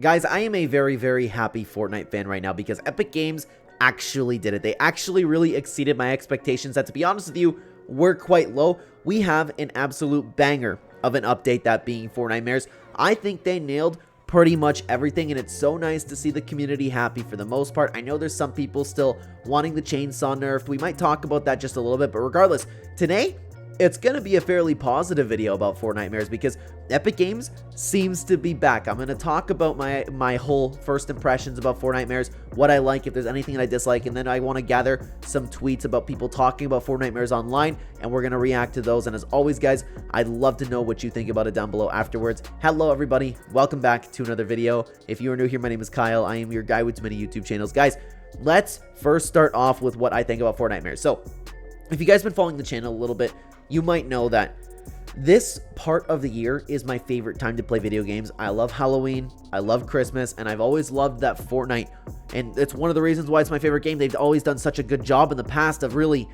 Guys, I am a very happy Fortnite fan right now because Epic Games actually did it. They actually really exceeded my expectations that, to be honest with you, were quite low. We have an absolute banger of an update, that being Fortnitemares. I think they nailed pretty much everything, and it's so nice to see the community happy for the most part. I know there's some people still wanting the chainsaw nerfed. We might talk about that just a little bit, but regardless, today it's going to be a fairly positive video about Fortnitemares because Epic Games seems to be back. I'm going to talk about my whole first impressions about Fortnitemares, what I like, if there's anything that I dislike, and then I want to gather some tweets about people talking about Fortnitemares online, and we're going to react to those. And as always, guys, I'd love to know what you think about it down below afterwards. Hello, everybody. Welcome back to another video. If you are new here, my name is Kyle. I am your guy with many YouTube channels. Guys, let's first start off with what I think about Fortnitemares. So, if you guys have been following the channel a little bit, you might know that this part of the year is my favorite time to play video games. I love Halloween, I love Christmas, and I've always loved that Fortnite. And it's one of the reasons why it's my favorite game. They've always done such a good job in the past of really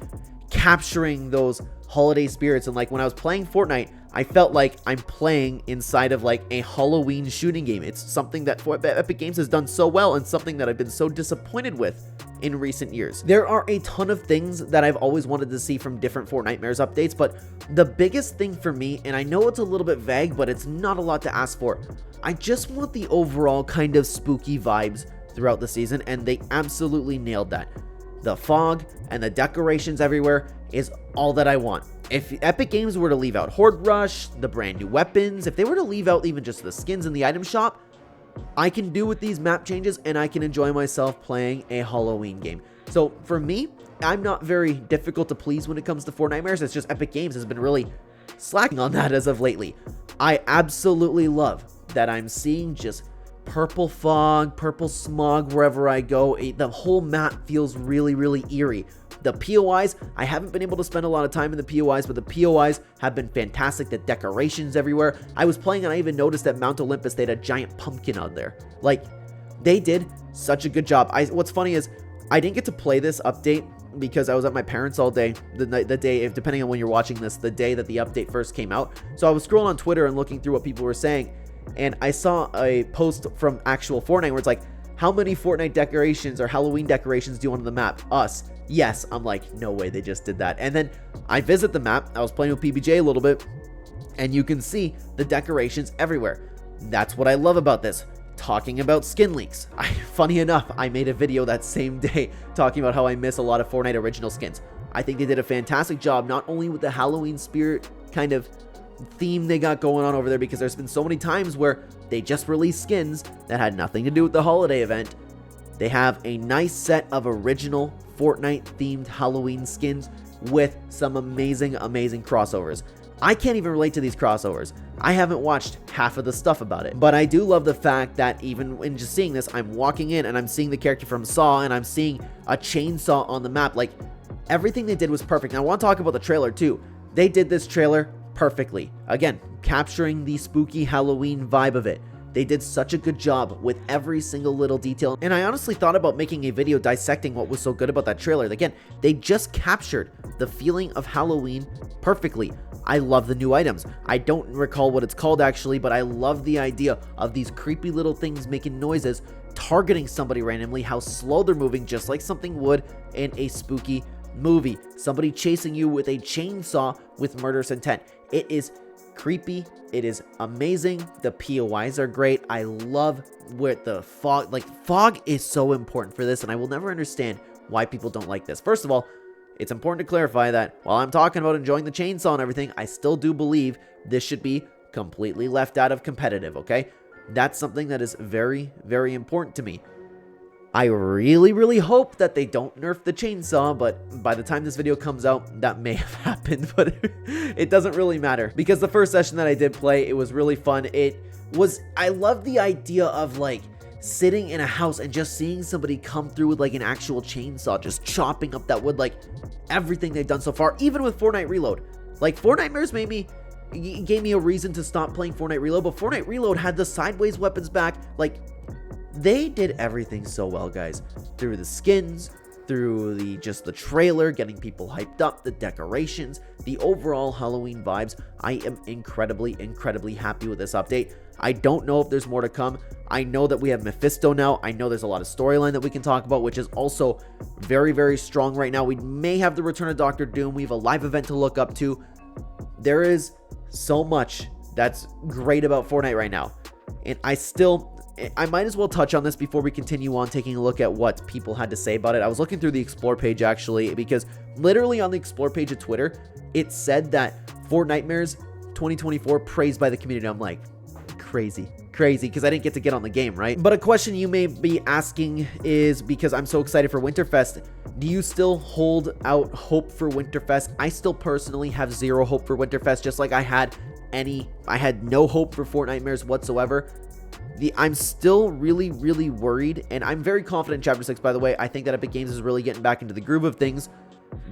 capturing those holiday spirits. And like when I was playing Fortnite, I felt like I'm playing inside of like a Halloween shooting game. It's something that Epic Games has done so well, and something that I've been so disappointed with in recent years. There are a ton of things that I've always wanted to see from different Fortnitemares updates, but the biggest thing for me, and I know it's a little bit vague, but it's not a lot to ask for, I just want the overall kind of spooky vibes throughout the season, and they absolutely nailed that. The fog and the decorations everywhere is all that I want. If Epic Games were to leave out Horde Rush, the brand new weapons, if they were to leave out even just the skins in the item shop, I can do with these map changes, and I can enjoy myself playing a Halloween game. So for me, I'm not very difficult to please when it comes to Fortnitemares. It's just Epic Games has been really slacking on that as of lately. I absolutely love that I'm seeing just purple fog, purple smog wherever I go. The whole map feels really eerie. The POIs, I haven't been able to spend a lot of time in the POIs, but the POIs have been fantastic. The decorations everywhere. I was playing and I even noticed that Mount Olympus, they had a giant pumpkin on there. Like, they did such a good job. What's funny is I didn't get to play this update because I was at my parents' all day, the day, if depending on when you're watching this, the day that the update first came out. So I was scrolling on Twitter and looking through what people were saying, and I saw a post from actual Fortnite where it's like, how many Fortnite decorations or Halloween decorations do you want on the map? Us. Yes. I'm like, no way they just did that. And then I visit the map. I was playing with PBJ a little bit, and you can see the decorations everywhere. That's what I love about this. Talking about skin leaks. Funny enough, I made a video that same day talking about how I miss a lot of Fortnite original skins. I think they did a fantastic job, not only with the Halloween spirit kind of theme they got going on over there, because there's been so many times where they just released skins that had nothing to do with the holiday event. They have a nice set of original Fortnite themed Halloween skins with some amazing crossovers. I can't even relate to these crossovers. I haven't watched half of the stuff about it, but I do love the fact that even in just seeing this, I'm walking in and I'm seeing the character from Saw, and I'm seeing a chainsaw on the map. Like, everything they did was perfect. And I want to talk about the trailer too. They did this trailer perfectly. Again, capturing the spooky Halloween vibe of it. They did such a good job with every single little detail. And I honestly thought about making a video dissecting what was so good about that trailer. Again, they just captured the feeling of Halloween perfectly. I love the new items. I don't recall what it's called actually, but I love the idea of these creepy little things making noises, targeting somebody randomly, how slow they're moving, just like something would in a spooky movie. Somebody chasing you with a chainsaw with murderous intent. It is creepy. It is amazing. The POIs are great. I love where the fog, like, fog is so important for this, and I will never understand why people don't like this. First of all, it's important to clarify that while I'm talking about enjoying the chainsaw and everything, I still do believe this should be completely left out of competitive, okay? That's something that is very important to me. I really hope that they don't nerf the chainsaw, but by the time this video comes out, that may have happened, but it doesn't really matter. Because the first session that I did play, it was really fun. I love the idea of like sitting in a house and just seeing somebody come through with like an actual chainsaw, just chopping up that wood, like everything they've done so far, even with Fortnite Reload. Like, Fortnitemares gave me a reason to stop playing Fortnite Reload, but Fortnite Reload had the sideways weapons back. Like, they did everything so well, guys. Through the skins, through the trailer, getting people hyped up, the decorations, the overall Halloween vibes. I am incredibly happy with this update. I don't know if there's more to come. I know that we have Mephisto now. I know there's a lot of storyline that we can talk about, which is also very, very strong right now. We may have the return of Doctor Doom. We have a live event to look up to. There is so much that's great about Fortnite right now. And I might as well touch on this before we continue on taking a look at what people had to say about it. I was looking through the Explore page actually, because literally on the Explore page of Twitter, it said that Fortnitemares 2024 praised by the community. I'm like, crazy, because I didn't get to get on the game, right? But a question you may be asking is, because I'm so excited for Winterfest, do you still hold out hope for Winterfest? I still personally have zero hope for Winterfest, just like I had no hope for Fortnitemares whatsoever. I'm still really, really worried, and I'm very confident in Chapter 6, by the way. I think that Epic Games is really getting back into the groove of things,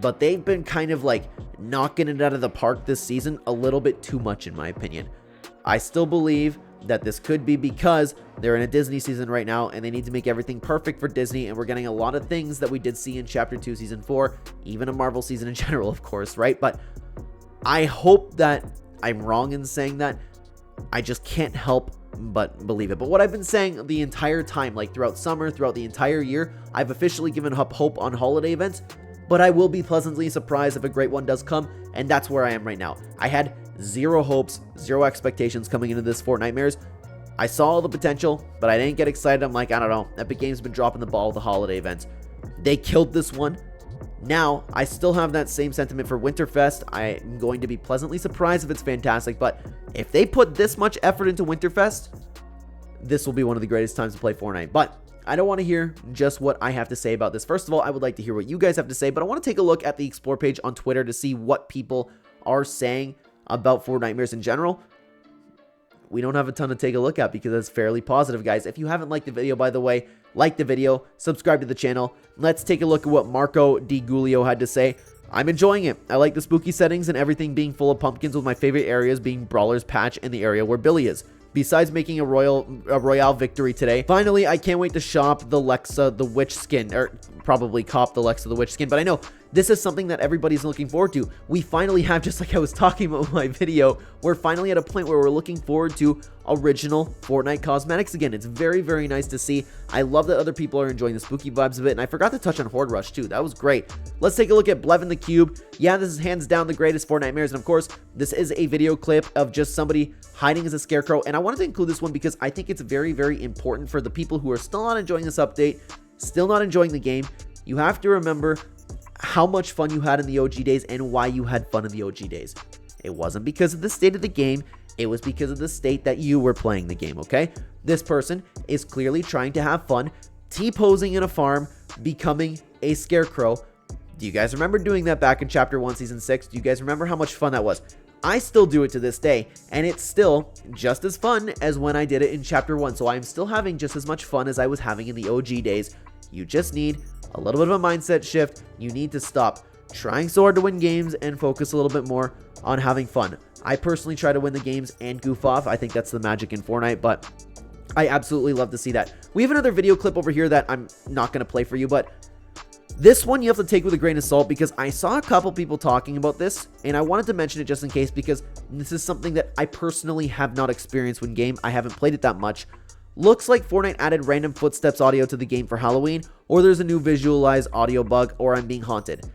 but they've been kind of like knocking it out of the park this season a little bit too much, in my opinion. I still believe that this could be because they're in a Disney season right now, and they need to make everything perfect for Disney, and we're getting a lot of things that we did see in Chapter 2, Season 4, even a Marvel season in general, of course, right? But I hope that I'm wrong in saying that. I just can't help but believe it. But what I've been saying the entire time, like throughout summer, throughout the entire year, I've officially given up hope on holiday events, but I will be pleasantly surprised if a great one does come, and that's where I am right now. I had zero hopes, zero expectations coming into this Fortnitemares. I saw all the potential, but I didn't get excited. I'm like, I don't know, Epic Games been dropping the ball with the holiday events. They killed this one. Now, I still have that same sentiment for Winterfest. I'm going to be pleasantly surprised if it's fantastic, but if they put this much effort into Winterfest, this will be one of the greatest times to play Fortnite. But I don't want to hear just what I have to say about this. First of all, I would like to hear what you guys have to say, but I want to take a look at the Explore page on Twitter to see what people are saying about Fortnitemares in general. We don't have a ton to take a look at because it's fairly positive, guys. If you haven't liked the video, by the way, like the video, subscribe to the channel. Let's take a look at what Marco Di Giulio had to say. I'm enjoying it. I like the spooky settings and everything being full of pumpkins, with my favorite areas being Brawler's Patch and the area where Billy is. Besides making a royale victory today. Finally, I can't wait to shop the Lexa the Witch skin, or probably cop the Lexa the Witch skin, but I know this is something that everybody's looking forward to. We finally have, just like I was talking about in my video, we're finally at a point where we're looking forward to original Fortnite cosmetics again. It's very, very nice to see. I love that other people are enjoying the spooky vibes of it, and I forgot to touch on Horde Rush too. That was great. Let's take a look at Blevin the Cube. Yeah, this is hands down the greatest Fortnitemares, and of course, this is a video clip of just somebody hiding as a scarecrow, and I wanted to include this one because I think it's very, very important for the people who are still not enjoying this update, still not enjoying the game. You have to remember how much fun you had in the OG days and why you had fun in the OG days. It wasn't because of the state of the game, it was because of the state that you were playing the game, okay? This person is clearly trying to have fun, T-posing in a farm, becoming a scarecrow. Do you guys remember doing that back in Chapter 1, Season 6? Do you guys remember how much fun that was? I still do it to this day, and it's still just as fun as when I did it in Chapter 1, so I'm still having just as much fun as I was having in the OG days. You just need a little bit of a mindset shift. You need to stop trying so hard to win games and focus a little bit more on having fun. I personally try to win the games and goof off. I think that's the magic in Fortnite, but I absolutely love to see that. We have another video clip over here that I'm not going to play for you, but this one you have to take with a grain of salt because I saw a couple people talking about this, and I wanted to mention it just in case because this is something that I personally have not experienced in game. I haven't played it that much. Looks like Fortnite added random footsteps audio to the game for Halloween, or there's a new visualized audio bug, or I'm being haunted.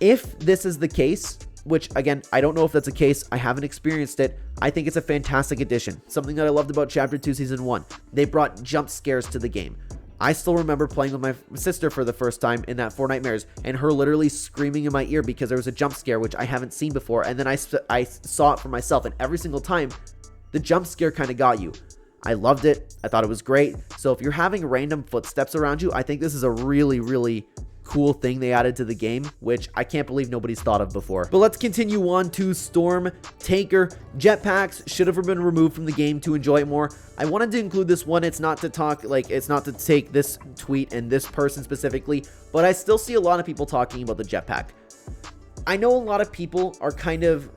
If this is the case, which again, I don't know if that's the case, I haven't experienced it, I think it's a fantastic addition. Something that I loved about Chapter 2 Season 1. They brought jump scares to the game. I still remember playing with my sister for the first time in that Fortnitemares, and her literally screaming in my ear because there was a jump scare, which I haven't seen before, and then I saw it for myself, and every single time, the jump scare kind of got you. I loved it. I thought it was great. So if you're having random footsteps around you, I think this is a really, really cool thing they added to the game, which I can't believe nobody's thought of before. But let's continue on to Storm Tanker. Jetpacks should have been removed from the game to enjoy it more. I wanted to include this one. It's not to talk, like, it's not to take this tweet and this person specifically, but I still see a lot of people talking about the jetpack. I know a lot of people are kind of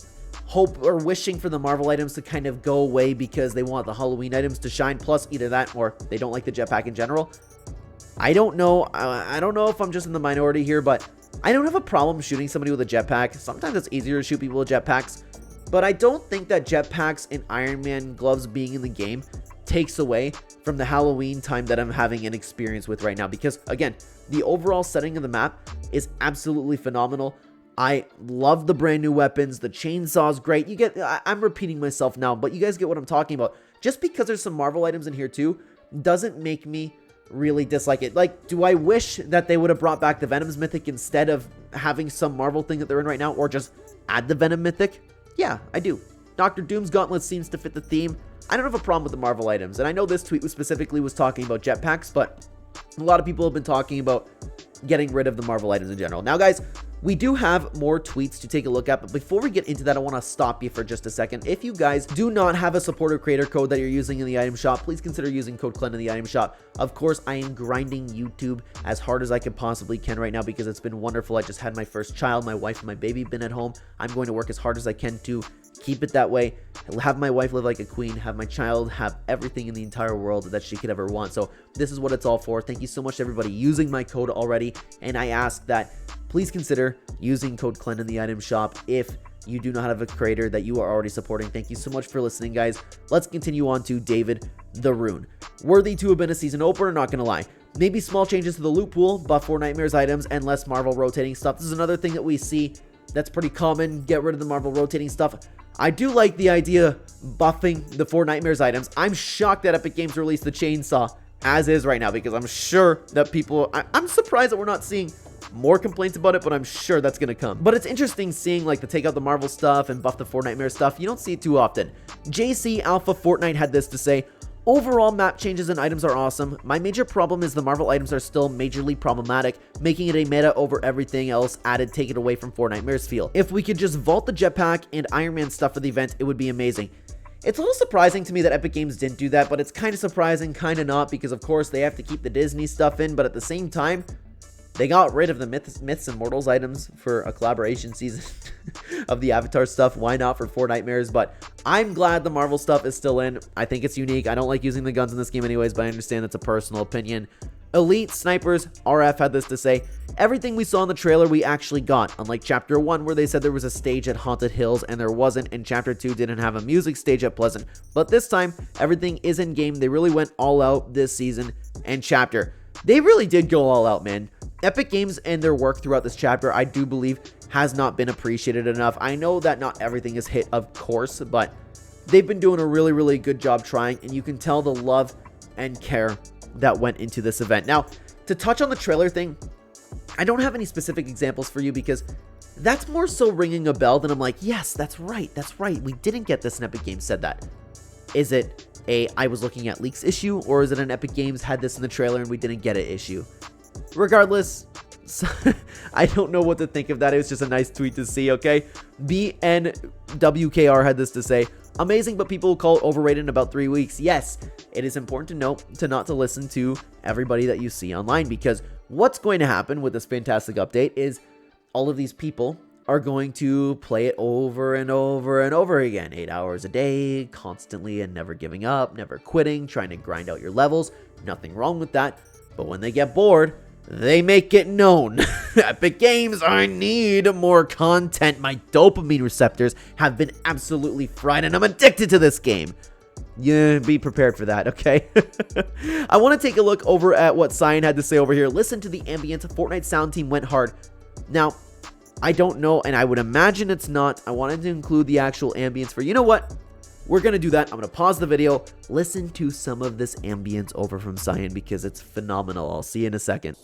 hope or wishing for the Marvel items to kind of go away because they want the Halloween items to shine, plus either that or they don't like the jetpack in general. I don't know. I don't know if I'm just in the minority here, but I don't have a problem shooting somebody with a jetpack. Sometimes it's easier to shoot people with jetpacks. But I don't think that jetpacks and Iron Man gloves being in the game takes away from the Halloween time that I'm having an experience with right now. Because, again, the overall setting of the map is absolutely phenomenal. I love the brand new weapons. The chainsaw is great. I'm repeating myself now, but you guys get what I'm talking about. Just because there's some Marvel items in here too, doesn't make me really dislike it. Like, do I wish that they would have brought back the Venom's Mythic instead of having some Marvel thing that they're in right now, or just add the Venom Mythic? Yeah, I do. Dr. Doom's Gauntlet seems to fit the theme. I don't have a problem with the Marvel items, and I know this tweet specifically was talking about jetpacks, but a lot of people have been talking about getting rid of the Marvel items in general. Now, guys, we do have more tweets to take a look at, but before we get into that, I want to stop you for just a second. If you guys do not have a supporter creator code that you're using in the item shop, please consider using code Clen in the item shop. Of course, I am grinding YouTube as hard as I can possibly can right now because it's been wonderful. I just had my first child, my wife and my baby been at home. I'm going to work as hard as I can to keep it that way, have my wife live like a queen, have my child have everything in the entire world that she could ever want. So this is what it's all for. Thank you so much to everybody using my code already, and I ask that please consider using code Clen in the item shop if you do not have a creator that you are already supporting. Thank you so much for listening, guys. Let's continue on to David the Rune. Worthy to have been a season opener, not gonna lie. Maybe small changes to the loot pool, buff Fortnitemares items, and less Marvel rotating stuff. This is another thing that we see that's pretty common. Get rid of the Marvel rotating stuff. I do like the idea buffing the Fortnitemares items. I'm shocked that Epic Games released the chainsaw as is right now, because I'm sure that people... I'm surprised that we're not seeing more complaints about it, but I'm sure that's gonna come. But it's interesting seeing like the take out the Marvel stuff and buff the Fortnitemares stuff. You don't see it too often. JC Alpha Fortnite had this to say: overall map changes and items are awesome. My major problem is the Marvel items are still majorly problematic, making it a meta over everything else added, take it away from Fortnitemares feel. If we could just vault the jetpack and Iron Man stuff for the event, it would be amazing. It's a little surprising to me that Epic Games didn't do that, but it's kind of surprising, kind of not, because of course they have to keep the Disney stuff in, but at the same time, they got rid of the Myths and Mortals items for a collaboration season of the Avatar stuff. Why not for Fortnitemares? But I'm glad the Marvel stuff is still in. I think it's unique. I don't like using the guns in this game anyways, but I understand that's a personal opinion. Elite Snipers RF had this to say: everything we saw in the trailer we actually got, unlike Chapter 1 where they said there was a stage at Haunted Hills and there wasn't, and Chapter 2 didn't have a music stage at Pleasant. But this time, everything is in game. They really went all out this season and chapter. They really did go all out, man. Epic Games and their work throughout this chapter, I do believe, has not been appreciated enough. I know that not everything is hit, of course, but they've been doing a really, really good job trying, and you can tell the love and care that went into this event. Now, to touch on the trailer thing, I don't have any specific examples for you because that's more so ringing a bell than I'm like, yes, that's right, we didn't get this and Epic Games said that. Is it a I was looking at leaks issue, or is it an Epic Games had this in the trailer and we didn't get it issue? Regardless, I don't know what to think of that. It was just a nice tweet to see, okay? BNWKR had this to say: amazing, but people will call it overrated in about 3 weeks. Yes, it is important to note not to listen to everybody that you see online, because what's going to happen with this fantastic update is all of these people are going to play it over and over and over again, 8 hours a day, constantly, and never giving up, never quitting, trying to grind out your levels. Nothing wrong with that, but when they get bored, they make it known. Epic Games, I need more content. My dopamine receptors have been absolutely fried and I'm addicted to this game. Yeah, be prepared for that, okay? I want to take a look over at what Cyan had to say over here. Listen to the ambience. Fortnite sound team went hard. Now, I don't know, and I would imagine it's not. I wanted to include the actual ambience for, you know what? We're going to do that. I'm going to pause the video, listen to some of this ambience over from Cyan because it's phenomenal. I'll see you in a second.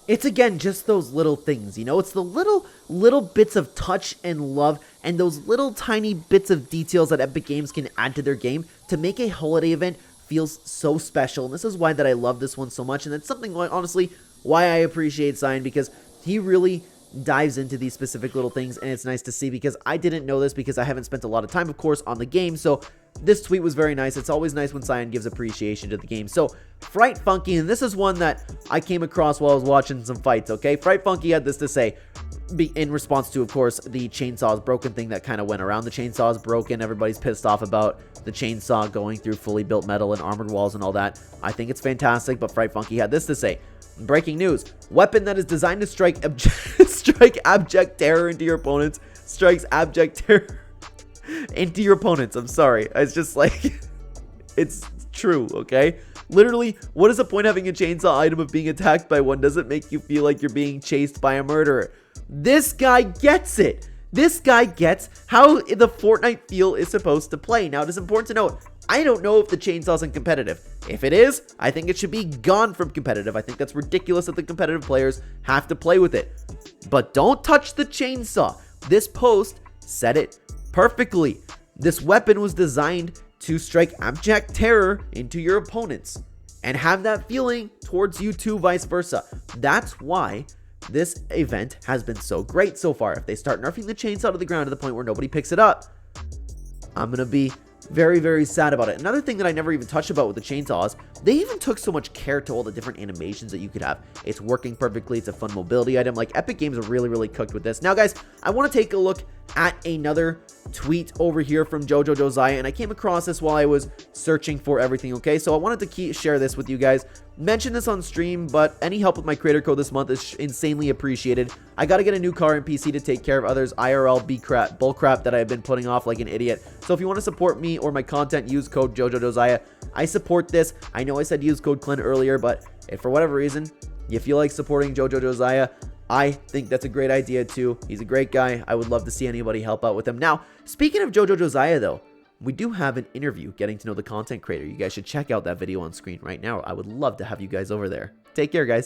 It's, again, just those little things, you know? It's the little bits of touch and love and those little tiny bits of details that Epic Games can add to their game to make a holiday event feels so special. And this is why that I love this one so much. And it's something, honestly, why I appreciate Cyan, because he really dives into these specific little things, and it's nice to see because I didn't know this because I haven't spent a lot of time, of course, on the game. So this tweet was very nice. It's always nice when Cyan gives appreciation to the game. So Fright Funky, and this is one that I came across while I was watching some fights, okay? Fright Funky had this to say in response to, of course, the chainsaw's broken thing that kind of went around. The chainsaw is broken. Everybody's pissed off about the chainsaw going through fully built metal and armored walls and all that. I think it's fantastic, but Fright Funky had this to say: Breaking news. Weapon that is designed to strike abject terror into your opponents. Strikes abject terror into your opponents. I'm sorry. It's just like, it's true, okay? Literally, what is the point of having a chainsaw item if being attacked by one doesn't make you feel like you're being chased by a murderer? This guy gets it. This guy gets how the Fortnite feel is supposed to play. Now, it is important to note, I don't know if the chainsaw's in competitive. If it is, I think it should be gone from competitive. I think that's ridiculous that the competitive players have to play with it. But don't touch the chainsaw. This post said it perfectly. This weapon was designed to strike abject terror into your opponents and have that feeling towards you too, vice versa. That's why this event has been so great so far. If they start nerfing the chainsaw to the ground to the point where nobody picks it up, I'm gonna be very, very sad about it. Another thing that I never even touched about with the chainsaws, they even took so much care to all the different animations that you could have. It's working perfectly. It's a fun mobility item. Like, Epic Games are really, really cooked with this. Now, guys, I want to take a look at another tweet over here from Jojo Josiah, and I came across this while I was searching for everything, okay? So I wanted to share this with you guys. Mention this on stream, but any help with my creator code this month is insanely appreciated. I gotta get a new car and PC to take care of others IRL bullcrap that I've been putting off like an idiot. So if you want to support me or my content, use code Jojo Josiah. I support this. I know I said use code Clen earlier, but if for whatever reason you feel like supporting Jojo Josiah, I think that's a great idea too. He's a great guy. I would love to see anybody help out with him. Now, speaking of Jojo Josiah though, we do have an interview getting to know the content creator. You guys should check out that video on screen right now. I would love to have you guys over there. Take care, guys.